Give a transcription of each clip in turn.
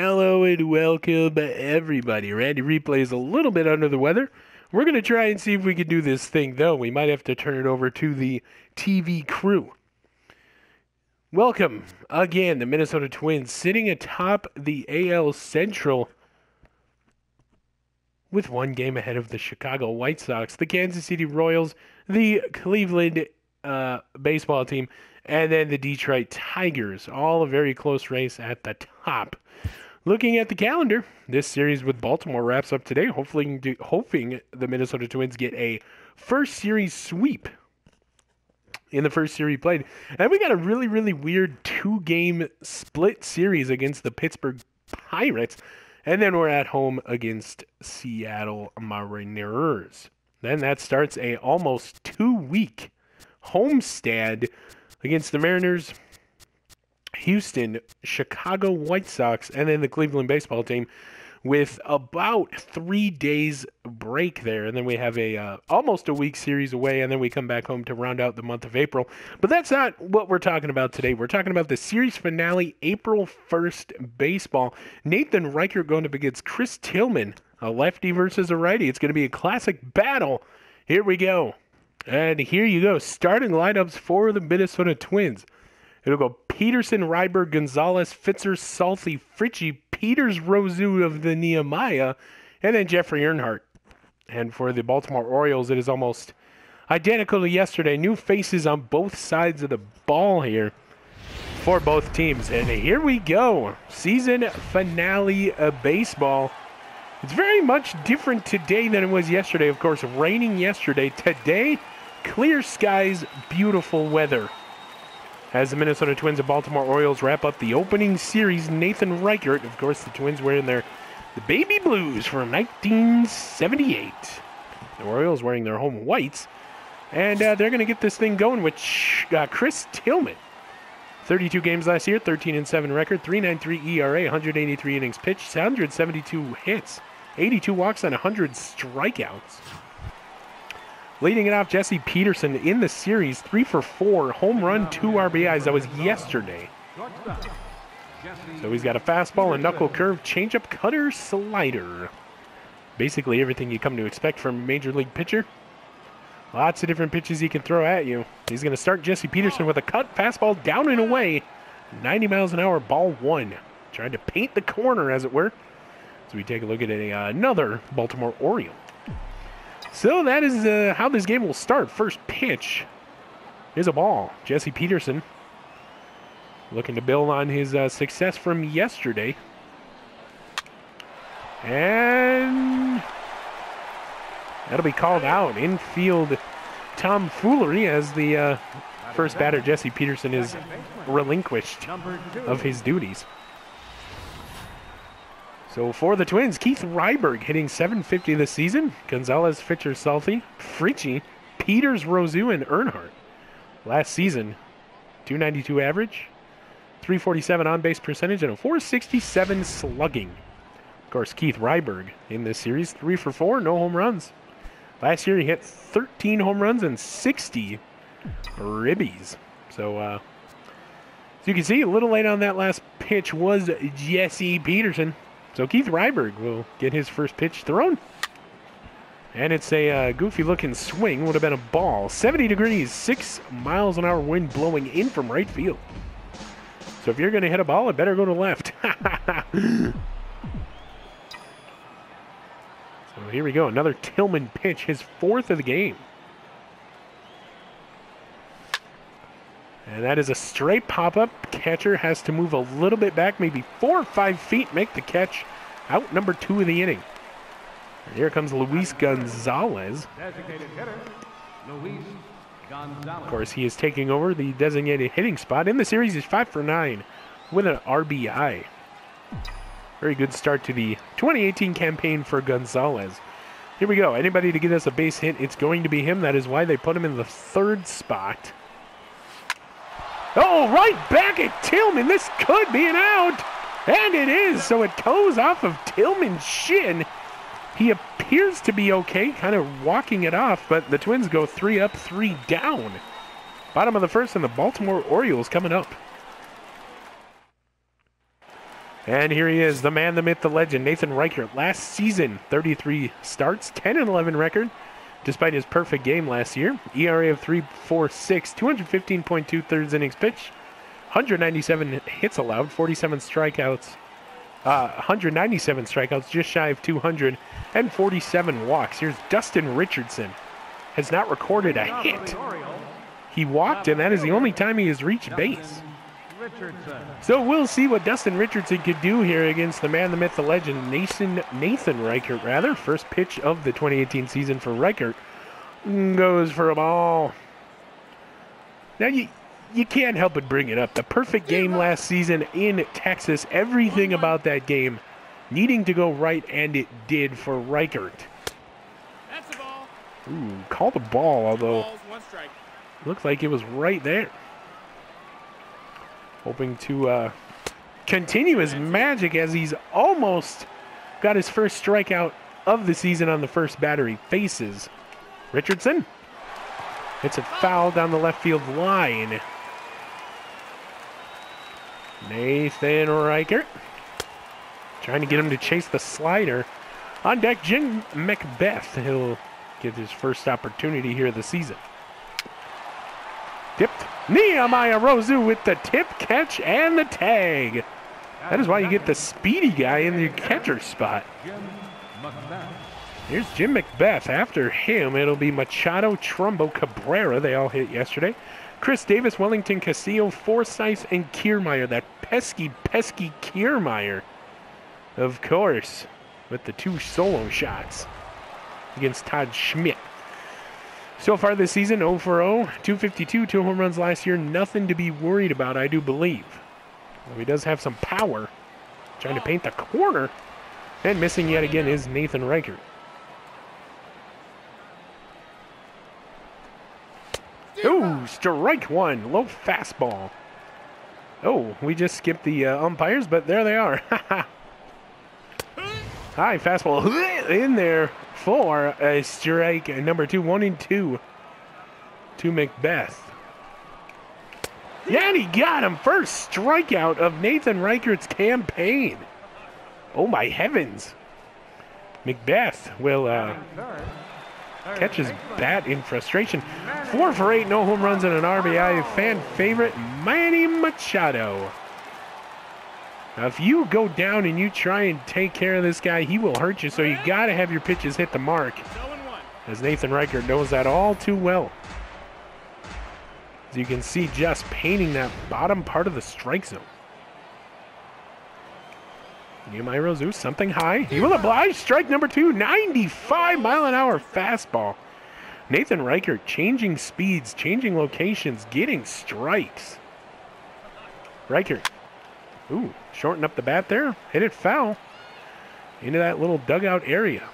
Hello and welcome, everybody. Randy Replay is a little bit under the weather. We're going to try and see if we can do this thing, though. We might have to turn it over to the TV crew. Welcome again, the Minnesota Twins sitting atop the AL Central with one game ahead of the Chicago White Sox, the Kansas City Royals, the Cleveland baseball team, and then the Detroit Tigers. All a very close race at the top. Looking at the calendar, this series with Baltimore wraps up today, hoping the Minnesota Twins get a first series sweep in the first series played. And we got a really weird two-game split series against the Pittsburgh Pirates. And then we're at home against Seattle Mariners. Then that starts a almost 2-week homestand against the Mariners, Houston, Chicago White Sox, and then the Cleveland baseball team with about 3 days break there. And then we have a almost a week series away, and then we come back home to round out the month of April. But that's not what we're talking about today. We're talking about the series finale, April 1st baseball. Nathan Reichert going up against Chris Tillman, a lefty versus a righty. It's going to be a classic battle. Here we go. And here you go. Starting lineups for the Minnesota Twins. It'll go Peterson, Ryberg, Gonzalez, Fitzer, Salty, Fritchie, Peters, Rosu of the Nehemiah, and then Jeffrey Earnhardt. And for the Baltimore Orioles, it is almost identical to yesterday. New faces on both sides of the ball here for both teams. And here we go. Season finale of baseball. It's very much different today than it was yesterday. Of course, raining yesterday. Today, clear skies, beautiful weather. As the Minnesota Twins and Baltimore Orioles wrap up the opening series, Nathan Reichert, of course, the Twins wearing the baby blues from 1978. The Orioles wearing their home whites. And they're going to get this thing going with Chris Tillman. 32 games last year, 13-7 record, 3.93 ERA, 183 innings pitched, 172 hits, 82 walks, and 100 strikeouts. Leading it off, Jesse Peterson in the series, 3 for 4, home run, 2 RBIs. That was yesterday. So he's got a fastball, a knuckle curve, changeup, cutter, slider. Basically everything you come to expect from a major league pitcher. Lots of different pitches he can throw at you. He's going to start Jesse Peterson with a cut, fastball down and away. 90 miles an hour, ball one. Trying to paint the corner, as it were. So we take a look at another Baltimore Oriole. So that is how this game will start. First pitch is a ball. Jesse Peterson looking to build on his success from yesterday. And that'll be called out. Infield tomfoolery as the first batter, Jesse Peterson, is relinquished of his duties. So for the Twins, Keith Ryberg hitting .750 this season. Gonzalez, Fitcher, Salty, Fritchie, Peters, Rosu, and Earnhardt. Last season, .292 average, .347 on-base percentage, and a .467 slugging. Of course, Keith Ryberg in this series, 3 for 4, no home runs. Last year he hit 13 home runs and 60 ribbies. So, as you can see, a little late on that last pitch was Jesse Peterson. So Keith Ryberg will get his first pitch thrown. And it's a goofy-looking swing. Would have been a ball. 70 degrees, 6 miles an hour wind blowing in from right field. So if you're going to hit a ball, it better go to left. So here we go. Another Tillman pitch, his 4th of the game. And that is a straight pop-up. Catcher has to move a little bit back, maybe 4 or 5 feet, make the catch. Out number 2 of the inning. And here comes Luis Gonzalez. Of course, he is taking over the designated hitting spot. In the series, he's 5 for 9 with an RBI. Very good start to the 2018 campaign for Gonzalez. Here we go. Anybody to get us a base hit, it's going to be him. That is why they put him in the 3rd spot. Oh, right back at Tillman. This could be an out. And it is. So it goes off of Tillman's shin. He appears to be okay, kind of walking it off, but the Twins go 3 up, 3 down. Bottom of the first, and the Baltimore Orioles coming up. And here he is, the man, the myth, the legend, Nathan Reichert. Last season, 33 starts, 10-11 record, despite his perfect game last year. ERA of 3.46, 215.2 thirds innings pitched, 197 hits allowed, 47 strikeouts. 197 strikeouts, just shy of 200, and 47 walks. Here's Dustin Richardson. Has not recorded a hit. He walked, and that is the only time he has reached base. So we'll see what Dustin Richardson could do here against the man, the myth, the legend, Nathan Reichert, rather. First pitch of the 2018 season for Reichert goes for a ball. Now, you can't help but bring it up. The perfect game last season in Texas. Everything about that game needing to go right, and it did for Reichert. That's the ball. Ooh, called a ball, although One strike. looked like it was right there. Hoping to continue his magic as he's almost got his first strikeout of the season on the first batter he faces. Richardson hits it foul down the left field line. Nathan Reichert trying to get him to chase the slider. On deck, Jim Macbeth. He'll get his first opportunity here of the season. Tipped. Nehemiah Rosu with the tip, catch, and the tag. That is why you get the speedy guy in the catcher spot. Here's Jim Macbeth. After him, it'll be Machado, Trumbo, Cabrera. They all hit yesterday. Chris Davis, Wellington, Castillo, Forsythe, and Kiermaier. That pesky Kiermaier, of course, with the 2 solo shots against Todd Schmidt. So far this season, 0 for 0, 252, 2 home runs last year. Nothing to be worried about, I do believe. Well, he does have some power. Trying to paint the corner. And missing yet again is Nathan Reichert. Ooh, strike one. Low fastball. Oh, we just skipped the umpires, but there they are. High fastball in there for a strike number 2, 1-2 to Macbeth. Yeah, and he got him. First strikeout of Nathan Reichert's campaign. Oh, my heavens. Macbeth will catch his bat in frustration. 4 for 8, no home runs and an RBI. Fan favorite, Manny Machado. Now, if you go down and you try and take care of this guy, he will hurt you, so you got to have your pitches hit the mark, as Nathan Reichert knows that all too well. As you can see, just painting that bottom part of the strike zone. Nehemiah Rosu, something high. He will oblige. Strike number 2, 95-mile-an-hour fastball. Nathan Reichert changing speeds, changing locations, getting strikes. Reichert. Ooh, shorten up the bat there. Hit it foul into that little dugout area.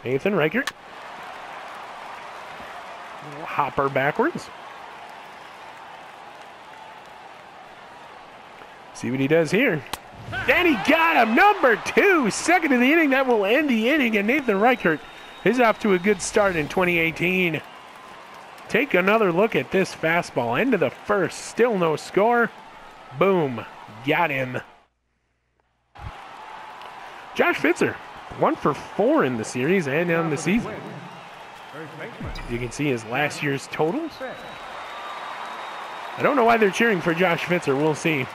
Nathan Reichert. Little hopper backwards. See what he does here. And he got him. Number 2. Second of the inning. That will end the inning. And Nathan Reichert is off to a good start in 2018. Take another look at this fastball. End of the first. Still no score. Boom. Got him. Josh Fitzer. 1 for 4 in the series and on the season. You can see his last year's totals. I don't know why they're cheering for Josh Fitzer. We'll see.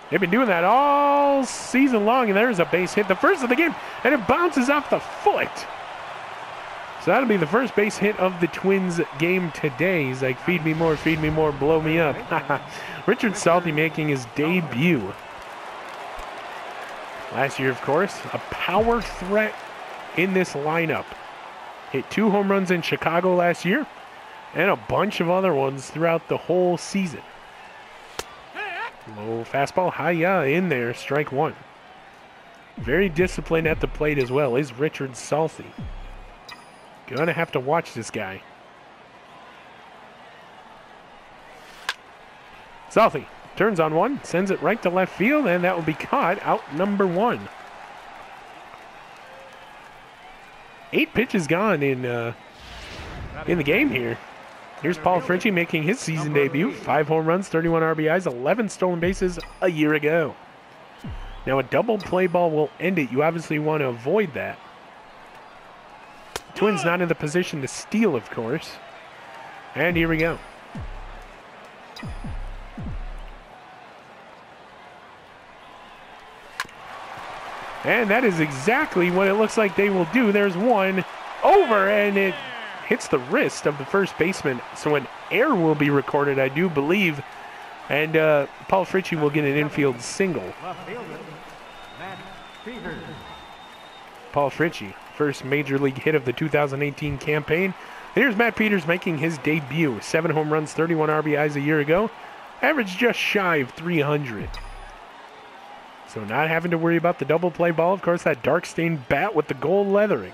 They've been doing that all season long, and there's a base hit. The first of the game, and it bounces off the foot. So that'll be the first base hit of the Twins game today. He's like, feed me more, blow me up. Richard Salty making his debut. Last year, of course, a power threat in this lineup. Hit 2 home runs in Chicago last year, and a bunch of other ones throughout the whole season. Low fastball, high in there, strike 1. Very disciplined at the plate as well is Richard Salty. Gonna have to watch this guy. Salty turns on one, sends it right to left field, and that will be caught out number 1. 8 pitches gone in the game here. Here's Paul Fritchie making his season debut. 5 home runs, 31 RBIs, 11 stolen bases a year ago. Now a double play ball will end it. You obviously want to avoid that. Twins not in the position to steal, of course. And here we go. And that is exactly what it looks like they will do. There's one over, and it hits the wrist of the first baseman. So an error will be recorded, I do believe. And Paul Fritchie will get an infield single. Paul Fritchie, first major league hit of the 2018 campaign. And here's Matt Peters making his debut. 7 home runs, 31 RBIs a year ago. Average just shy of 300. So not having to worry about the double play ball. Of course, that dark stained bat with the gold leathering.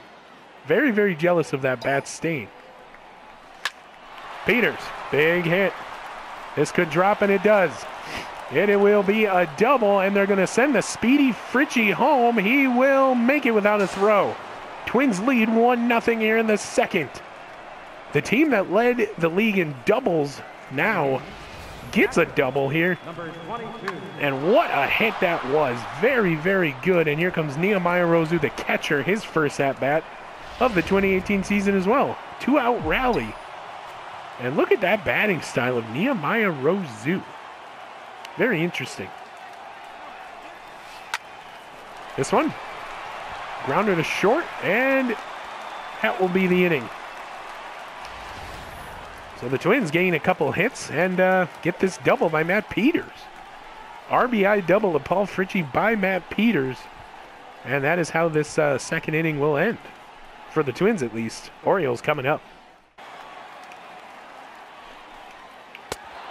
Very, very jealous of that bat stain. Peters, big hit. This could drop, and it does. And it will be a double, and they're going to send the speedy Fritchie home. He will make it without a throw. Twins lead 1-0 here in the second. The team that led the league in doubles now gets a double here. And what a hit that was. Very, very good. And here comes Nehemiah Rosu, the catcher, his first at-bat of the 2018 season as well. 2-out rally. And look at that batting style of Nehemiah Rosu. Very interesting. This one, grounded to short, and that will be the inning. So the Twins gain a couple hits and get this double by Matt Peters. RBI double of Paul Fritchie by Matt Peters. And that is how this second inning will end. For the Twins, at least. Orioles coming up.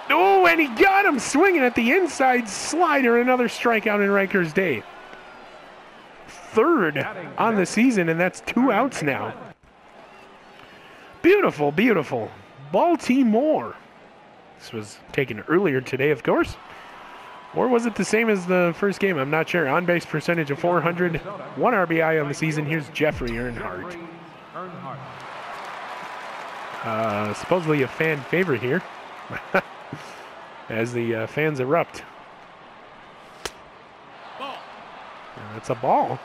Oh, and he got him swinging at the inside slider. Another strikeout in Riker's day. Third on the season, and that's 2 outs now. Beautiful, beautiful. Baltimore. This was taken earlier today, of course. Or was it the same as the first game? I'm not sure. On-base percentage of 400. 1 RBI on the season. Here's Jeffrey Earnhardt. Supposedly a fan favorite here. As the fans erupt. That's a ball.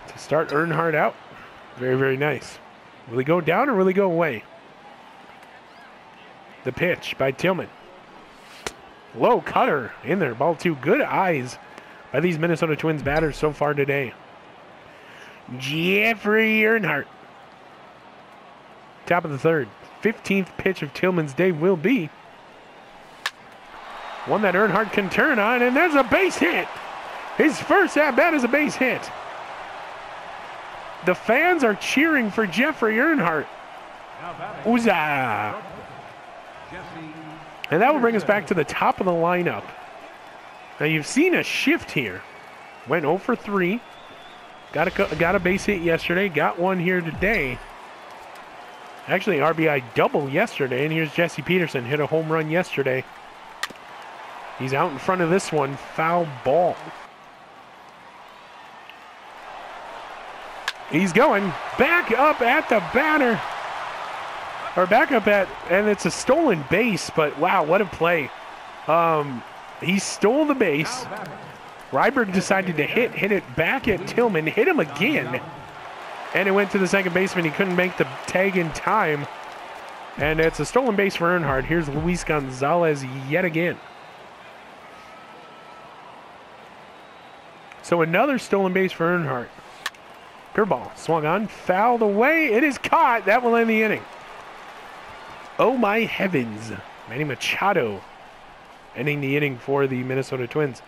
To start Earnhardt out. Very, very nice. Will he go down or will he go away? The pitch by Tillman. Low cutter in there. Ball 2. Good eyes by these Minnesota Twins batters so far today. Jeffrey Earnhardt. Top of the third. 15th pitch of Tillman's day will be one that Earnhardt can turn on, and there's a base hit. His first at-bat is a base hit. The fans are cheering for Jeffrey Earnhardt. Huzzah! And that will bring us back to the top of the lineup. Now you've seen a shift here. Went 0 for 3. Got a base hit yesterday. Got one here today. Actually, RBI double yesterday. And here's Jesse Peterson. Hit a home run yesterday. He's out in front of this one. Foul ball. He's going back up at the batter. Or back up at, and it's a stolen base, but wow, what a play. He stole the base. Ryberg decided to hit it back at Tillman, hit him again. And it went to the second baseman. He couldn't make the tag in time. And it's a stolen base for Earnhardt. Here's Luis Gonzalez yet again. So another stolen base for Earnhardt. Curveball swung on, fouled away. It is caught. That will end the inning. Oh my heavens. Manny Machado ending the inning for the Minnesota Twins.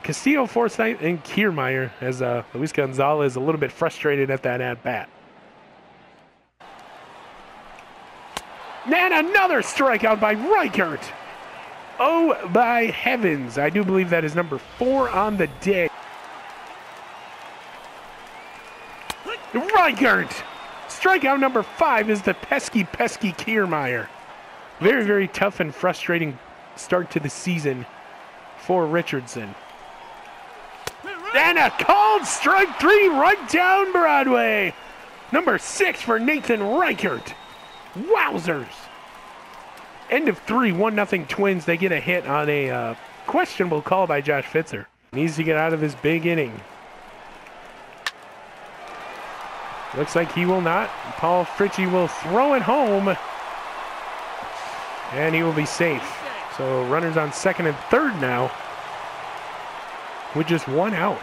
Castillo, Forsythe, and Kiermaier as Luis Gonzalez a little bit frustrated at that at-bat. And another strikeout by Reichert. Oh my heavens. I do believe that is number 4 on the day. Reichert! Strikeout number 5 is the pesky Kiermaier. Very, very tough and frustrating start to the season for Richardson. And a called strike 3 right down Broadway. Number 6 for Nathan Reichert. Wowzers. End of 3, 1-0 Twins. They get a hit on a questionable call by Josh Fitzer. Needs to get out of this big inning. Looks like he will not. Paul Fritchie will throw it home. And he will be safe. So runners on second and third now with just 1 out.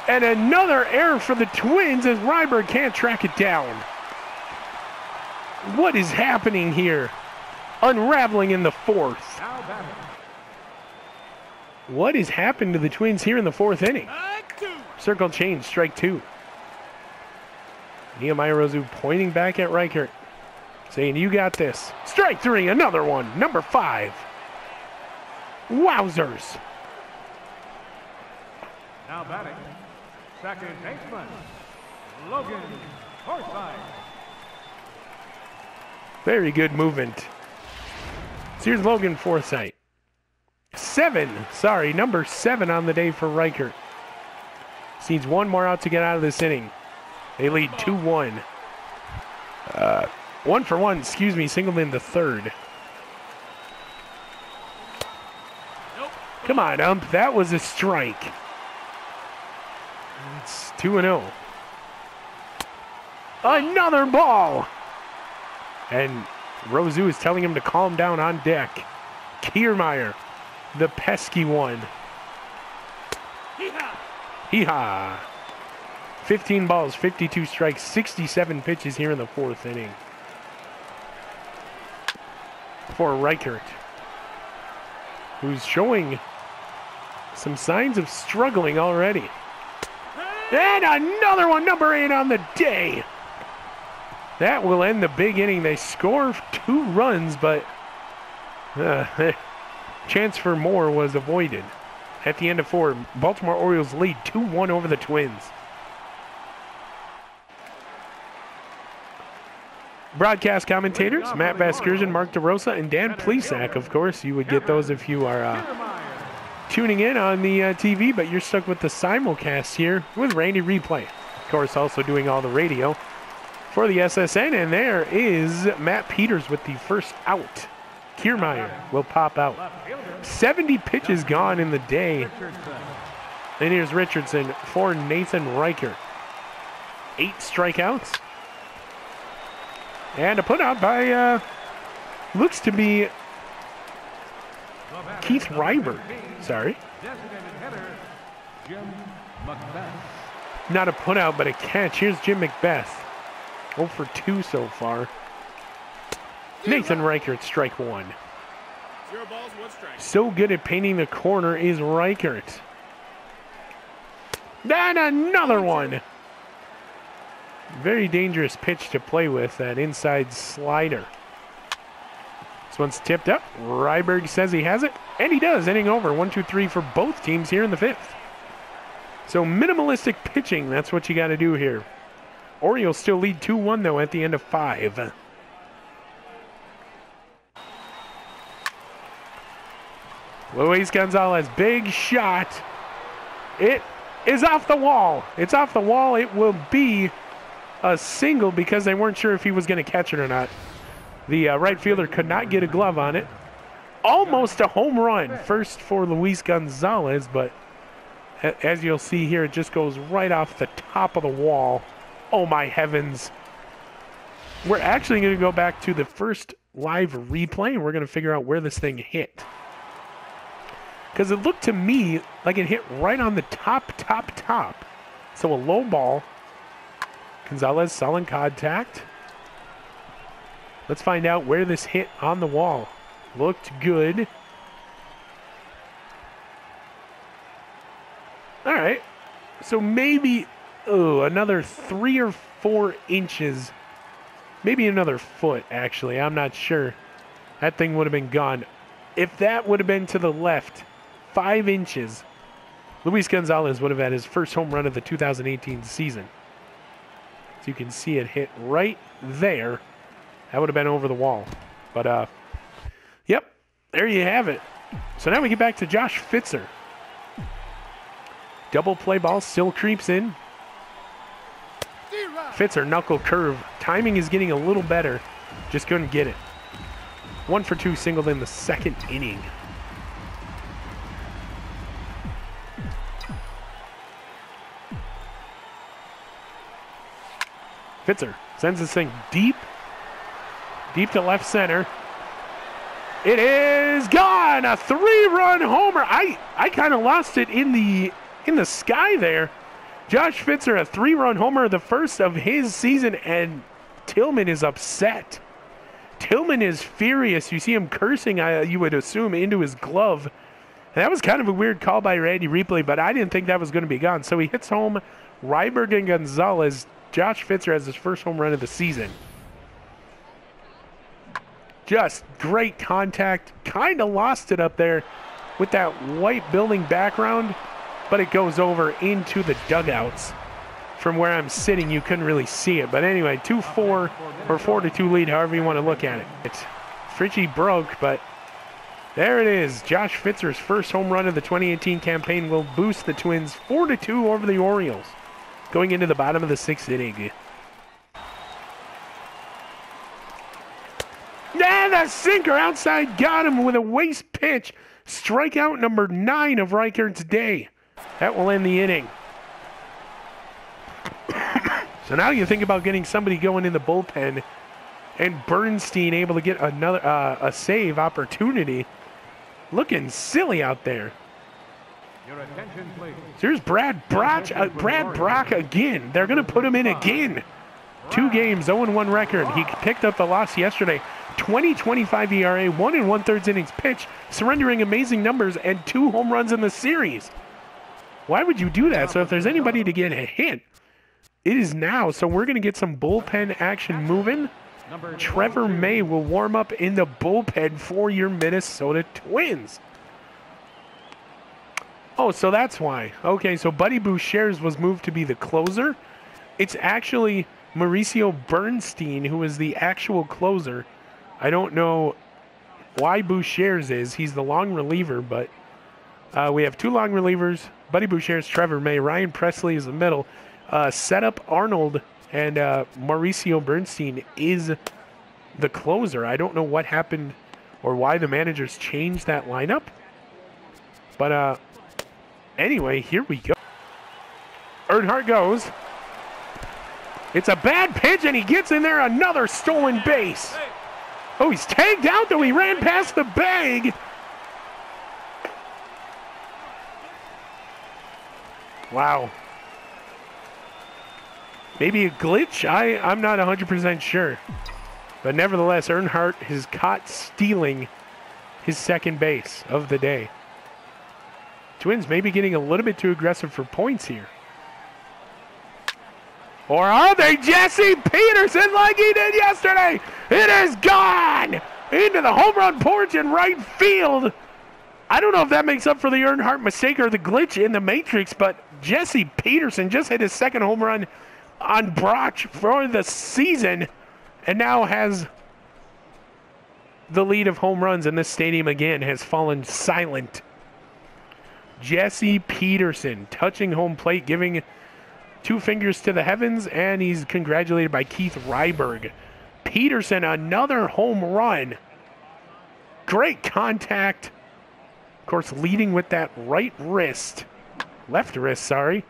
And another error for the Twins as Ryberg can't track it down. What is happening here? Unraveling in the 4th. What has happened to the Twins here in the 4th inning? Circle change, strike 2. Nehemiah Rosu pointing back at Reichert, saying, you got this. Strike 3, another one, number 5. Wowzers. Now batting, second baseman, Logan Forsythe. Very good movement. So here's Logan Forsythe. Number 7 on the day for Reichert. Needs 1 more out to get out of this inning. They lead 2-1. 1 for 1, singled in the 3rd. Nope. Come on, ump, that was a strike. It's 2-0. Another ball! And Rosu is telling him to calm down on deck. Kiermaier, the pesky one. Hee-haw. 15 balls, 52 strikes, 67 pitches here in the 4th inning. For Reichert, who's showing some signs of struggling already. And another one, number 8 on the day. That will end the big inning. They score 2 runs, but chance for more was avoided. At the end of 4, Baltimore Orioles lead 2-1 over the Twins. Broadcast commentators, Matt Vasgersian, Mark DeRosa, and Dan Plesac. Of course, you would get those if you are tuning in on the TV, but you're stuck with the simulcast here with Randy Replay. Of course, also doing all the radio for the SSN, and there is Matt Peters with the first out. Kiermaier will pop out. 70 pitches gone in the day. And here's Richardson for Nathan Reichert. 8 strikeouts. And a put out by, looks to be Keith Ryberg. Sorry. Not a put out, but a catch. Here's Jim McBeth. 0 for 2 so far. Nathan Reichert, strike 1. 0 balls, 1 strike. So good at painting the corner is Reichert. And another one. Very dangerous pitch to play with, that inside slider. This one's tipped up. Ryberg says he has it, and he does. Inning over, 1-2-3 for both teams here in the 5th. So minimalistic pitching, that's what you got to do here. Orioles still lead 2-1, though, at the end of 5. Luis Gonzalez, big shot. It is off the wall. It's off the wall. It will be a single because they weren't sure if he was going to catch it or not. The right fielder could not get a glove on it. Almost a home run. First for Luis Gonzalez, but as you'll see here, it just goes right off the top of the wall. Oh, my heavens. We're actually going to go back to the first live replay, and we're going to figure out where this thing hit. Because it looked to me like it hit right on the top. So a low ball. Gonzalez solid contact. Let's find out where this hit on the wall. Looked good. All right. So maybe another 3 or 4 inches. Maybe another foot, actually. I'm not sure. That thing would have been gone. If that would have been to the left, 5 inches, Luis Gonzalez would have had his first home run of the 2018 season. So you can see it hit right there. That would have been over the wall. But, yep, there you have it. So now we get back to Josh Fitzer. Double play ball still creeps in. Fitzer, knuckle curve. Timing is getting a little better. Just couldn't get it. 1 for 2 singled in the second inning. Fitzer sends this thing deep to left center. It is gone. A 3-run homer. I kind of lost it in the sky there. Josh Fitzer, a 3-run homer, the first of his season, and Tillman is upset. Tillman is furious. You see him cursing, you would assume, into his glove. And that was kind of a weird call by Randy Replay, but I didn't think that was going to be gone. So he hits home Ryberg and Gonzalez. Josh Fitzer has his first home run of the season. Just great contact. Kind of lost it up there with that white building background, but it goes over into the dugouts. From where I'm sitting, you couldn't really see it. But anyway, 2-4 or 4-2 lead, however you want to look at it. Fritchie broke, but there it is. Josh Fitzer's first home run of the 2018 campaign will boost the Twins 4-2 over the Orioles, going into the bottom of the 6th inning. And the sinker outside got him with a waste pitch. Strikeout number 9 of Reichert's day. That will end the inning. So now you think about getting somebody going in the bullpen, and Bernstein able to get another a save opportunity. Looking silly out there. Your attention, please. So here's Brad Brock again. They're going to put him in again. 2 games, 0-1 record. He picked up the loss yesterday. 20.25 ERA, 1 1/3 innings pitch, surrendering amazing numbers and 2 home runs in the series. Why would you do that? So if there's anybody to get a hit, it is now. So we're going to get some bullpen action moving. Trevor May will warm up in the bullpen for your Minnesota Twins. Oh, so that's why. Okay, so Buddy Boucher's was moved to be the closer. It's actually Mauricio Bernstein who is the actual closer. I don't know why Boucher's is. He's the long reliever, but we have 2 long relievers. Buddy Boucher's, Trevor May. Ryan Presley is the middle. Setup Arnold and Mauricio Bernstein is the closer. I don't know what happened or why the managers changed that lineup. But anyway, here we go. Earnhardt goes. It's a bad pitch, and he gets in there. Another stolen base. Oh, he's tagged out, though. He ran past the bag. Wow. Maybe a glitch? I'm not 100% sure. But nevertheless, Earnhardt is caught stealing his second base of the day. Twins maybe getting a little bit too aggressive for points here. Or are they? Jesse Peterson like he did yesterday. It is gone into the home run porch in right field. I don't know if that makes up for the Earnhardt mistake or the glitch in the matrix, but Jesse Peterson just hit his second home run on Brock for the season and now has the lead of home runs in this stadium again, has fallen silent. Jesse Peterson touching home plate, giving 2 fingers to the heavens, and he's congratulated by Keith Ryberg. Peterson, another home run. Great contact. Of course, leading with that left wrist, sorry.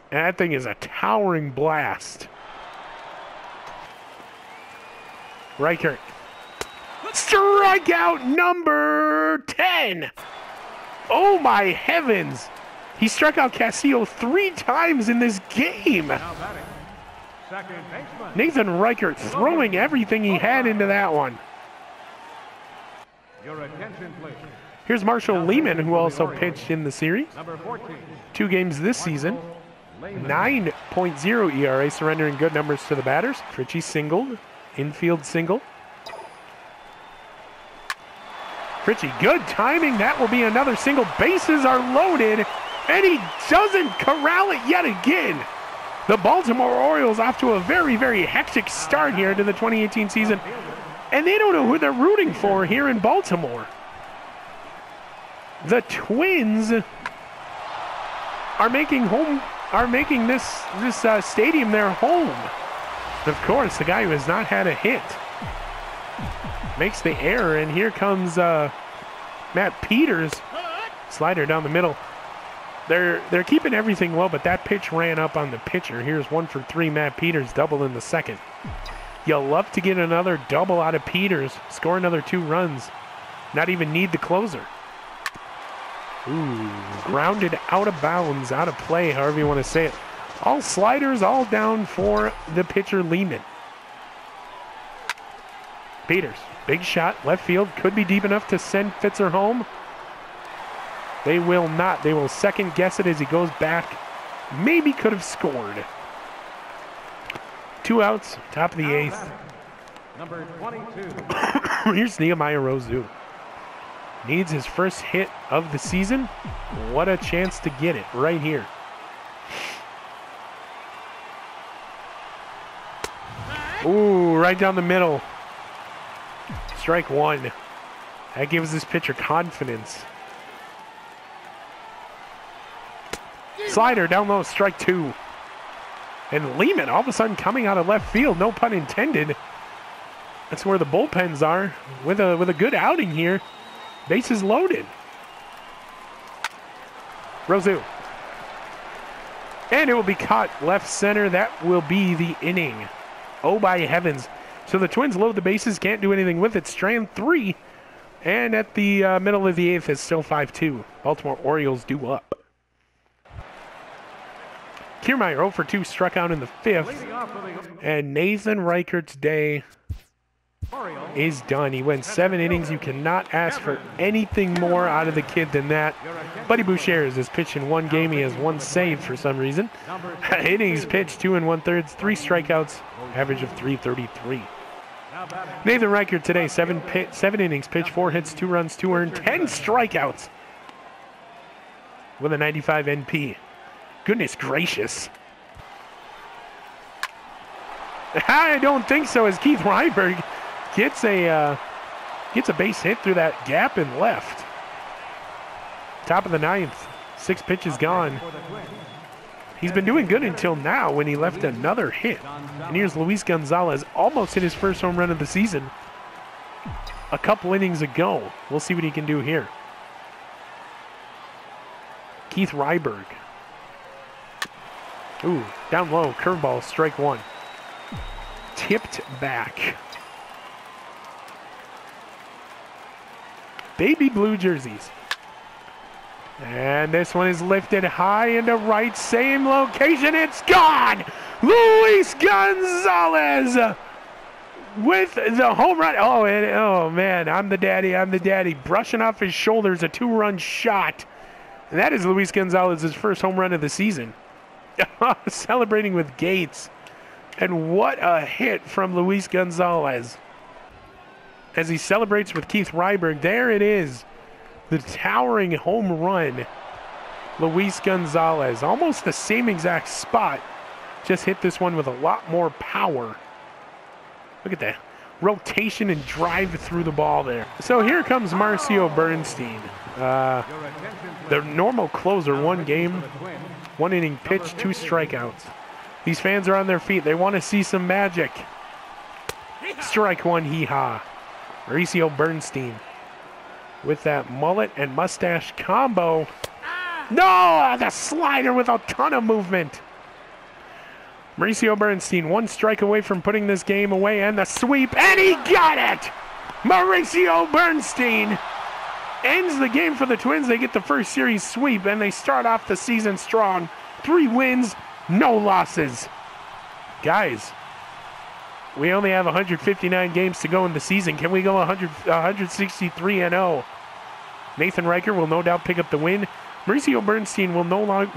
And that thing is a towering blast. Reichert. Strikeout number 10. Oh my heavens. He struck out Castillo 3 times in this game. Now batting, second baseman. Nathan Reichert throwing everything he had into that one. Your attention, please. Here's Marshall Lehman, who also pitched in the series. Number 14. 2 games this season. 9.0 ERA, surrendering good numbers to the batters. Fritchie singled, infield single. Fritchie, good timing. That will be another single. Bases are loaded, and he doesn't corral it yet again. The Baltimore Orioles off to a very, very hectic start here into the 2018 season, and they don't know who they're rooting for here in Baltimore. The Twins are making home are making this stadium their home. Of course, the guy who has not had a hit makes the error, and here comes Matt Peters. Slider down the middle. They're keeping everything low, but that pitch ran up on the pitcher. Here's 1 for 3. Matt Peters, double in the second. You'll love to get another double out of Peters, score another 2 runs, not even need the closer. Ooh, grounded out of bounds, out of play, however you want to say it. All sliders, all down for the pitcher, Lehman. Peters, big shot, left field, could be deep enough to send Fitzer home. They will not. They will second guess it as he goes back. Maybe could have scored. 2 outs, top of the 8th. Number 22. Here's Nehemiah Rosu. Needs his first hit of the season. What a chance to get it right here. Ooh, right down the middle. Strike 1. That gives this pitcher confidence. Slider down low, strike 2. And Lehman all of a sudden coming out of left field, no pun intended. That's where the bullpens are with a good outing here. Bases loaded. Rosu. And it will be caught left center. That will be the inning. Oh, by heavens. So the Twins load the bases, can't do anything with it. Strand 3. And at the middle of the 8th, it's still 5-2. Baltimore Orioles due up. Kiermaier 0 for 2, struck out in the 5th. And Nathan Reichert's day is done. He went 7 innings. You cannot ask for anything more out of the kid than that. Buddy Boucher has pitched in 1 game. He has 1 save for some reason. Innings pitched 2 1/3, 3 strikeouts, average of 333. Nathan Reichert today, 7 innings pitched, 4 hits, 2 runs, 2 earned, 10 strikeouts with a 95 NP. Goodness gracious. I don't think so, as Keith Reinberg gets a base hit through that gap and left. Top of the 9th, 6 pitches gone. He's been doing good until now when he left another hit. And here's Luis Gonzalez, almost hit his first home run of the season a couple innings ago. We'll see what he can do here. Keith Reinberg. Ooh, down low, curveball, strike 1. Tipped back. Baby blue jerseys. And this one is lifted high into right, same location, it's gone! Luis Gonzalez with the home run. Oh man, I'm the daddy. Brushing off his shoulders, a 2-run shot. And that is Luis Gonzalez's first home run of the season. Celebrating with Gates. And what a hit from Luis Gonzalez. As he celebrates with Keith Reinberg, there it is. The towering home run. Luis Gonzalez. Almost the same exact spot. Just hit this one with a lot more power. Look at that. Rotation and drive through the ball there. So here comes Marcio Bernstein. The normal closer, 1 game, 1 inning pitch, 2 strikeouts. These fans are on their feet. They want to see some magic. Strike 1, hee-haw. Mauricio Bernstein with that mullet and mustache combo. No, the slider with a ton of movement. Mauricio Bernstein, 1 strike away from putting this game away, and the sweep, and he got it! Mauricio Bernstein ends the game for the Twins. They get the first series sweep, and they start off the season strong. 3 wins, no losses. Guys, we only have 159 games to go in the season. Can we go 163-0? Nathan Reichert will no doubt pick up the win. Mauricio Bernstein will not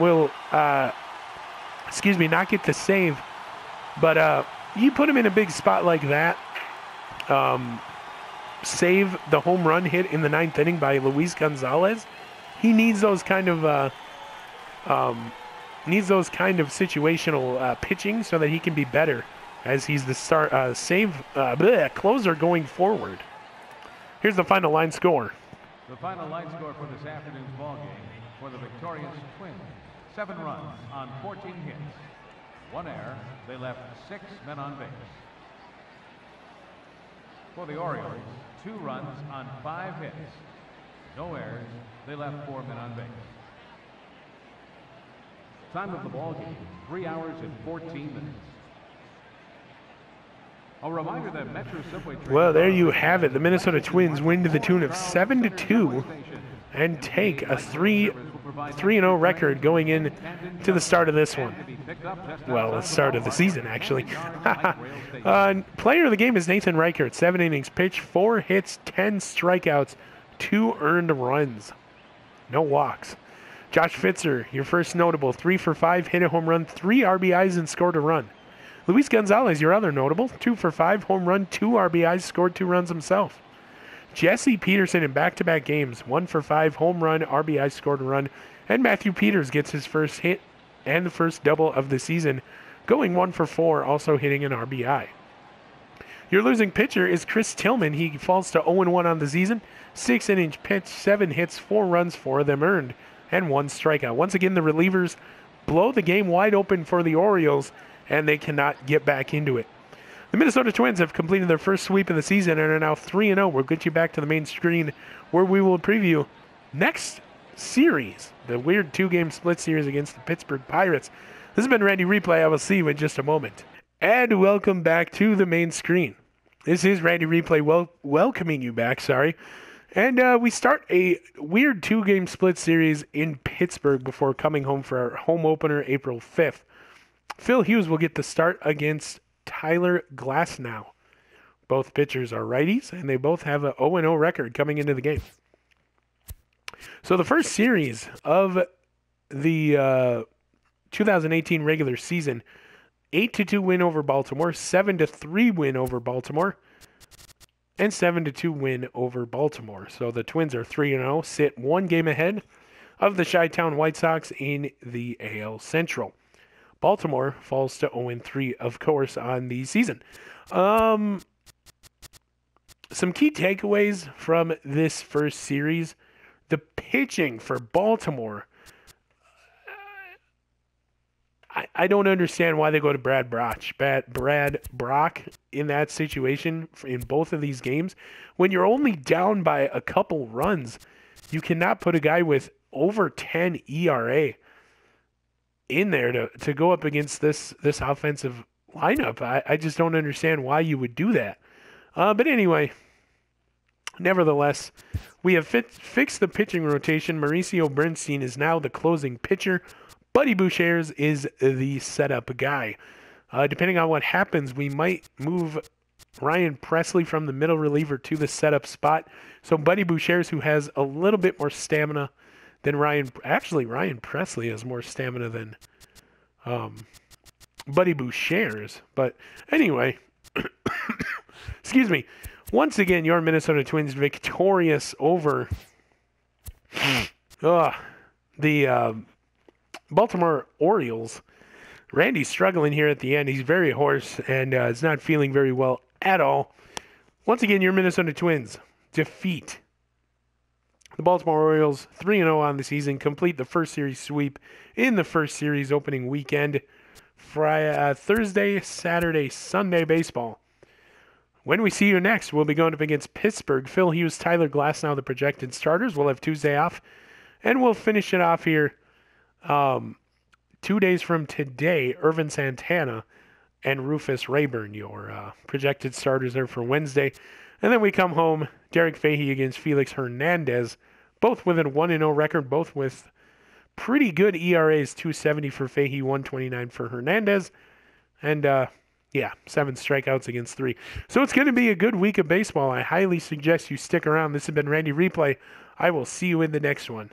get the save. But you put him in a big spot like that. Save the home run hit in the 9th inning by Luis Gonzalez. He needs those kind of situational pitching so that he can be better as he's the closer going forward. Here's the final line score. The final line score for this afternoon's ball game for the victorious Twins. 7 runs on 14 hits. 1 error. They left 6 men on base. For the Orioles, 2 runs on 5 hits. No errors. They left 4 men on base. Time of the ball game, 3 hours and 14 minutes. A reminder that Metro Subway trains. Well, there you have it. The Minnesota Twins win to the tune of 7-2 and take a 3-0 record going in to the start of this one. Well, the start of the season, actually. Player of the game is Nathan Reichert. 7 innings pitched, 4 hits, 10 strikeouts, 2 earned runs. No walks. Josh Fitzer, your first notable, 3 for 5, hit a home run, 3 RBIs, and scored a run. Luis Gonzalez, your other notable, 2 for 5, home run, 2 RBIs, scored 2 runs himself. Jesse Peterson in back-to-back games, 1 for 5, home run, RBI, scored a run. And Matthew Peters gets his first hit and the first double of the season, going 1 for 4, also hitting an RBI. Your losing pitcher is Chris Tillman. He falls to 0-1 on the season, 6 innings pitched, 7 hits, 4 runs, 4 of them earned, and 1 strikeout. Once again, the relievers blow the game wide open for the Orioles, and they cannot get back into it. The Minnesota Twins have completed their first sweep of the season and are now 3-0. We'll get you back to the main screen where we will preview next series, the weird 2-game split series against the Pittsburgh Pirates. This has been Randy Replay. I will see you in just a moment. And welcome back to the main screen. This is Randy Replay welcoming you back, And we start a weird 2-game split series in Pittsburgh before coming home for our home opener April 5th. Phil Hughes will get the start against Tyler Glasnow. Both pitchers are righties, and they both have an 0-0 record coming into the game. So the first series of the 2018 regular season, 8-2 win over Baltimore, 7-3 win over Baltimore, and 7-2 win over Baltimore. So the Twins are 3-0, sit 1 game ahead of the Chi-Town White Sox in the AL Central. Baltimore falls to 0-3, of course, on the season. Some key takeaways from this first series. The pitching for Baltimore, I don't understand why they go to Brad Brock in that situation in both of these games. When you're only down by a couple runs, you cannot put a guy with over 10 ERA in there to go up against this offensive lineup. I just don't understand why you would do that. But anyway, nevertheless, we have fixed the pitching rotation. Mauricio Bernstein is now the closing pitcher. Buddy Bouchers is the setup guy. Depending on what happens, we might move Ryan Presley from the middle reliever to the setup spot. So Buddy Bouchers, who has a little bit more stamina than Ryan Presley has more stamina than Buddy Bouchers. But anyway, excuse me. Once again, your Minnesota Twins victorious over the Baltimore Orioles. Randy's struggling here at the end. He's very hoarse and is not feeling very well at all. Once again, your Minnesota Twins defeat the Baltimore Orioles 3-0 on the season, complete the first series sweep in the first series opening weekend. Thursday, Saturday, Sunday baseball. When we see you next, we'll be going up against Pittsburgh. Phil Hughes, Tyler Glasnow, the projected starters. We'll have Tuesday off, and we'll finish it off here 2 days from today. Irvin Santana and Rufus Rayburn, your projected starters there for Wednesday. And then we come home, Derek Fahey against Felix Hernandez, both with a 1-0 record, both with pretty good ERAs, 270 for Fahey, 129 for Hernandez, and 7 strikeouts against 3. So it's going to be a good week of baseball. I highly suggest you stick around. This has been Randy Replay. I will see you in the next one.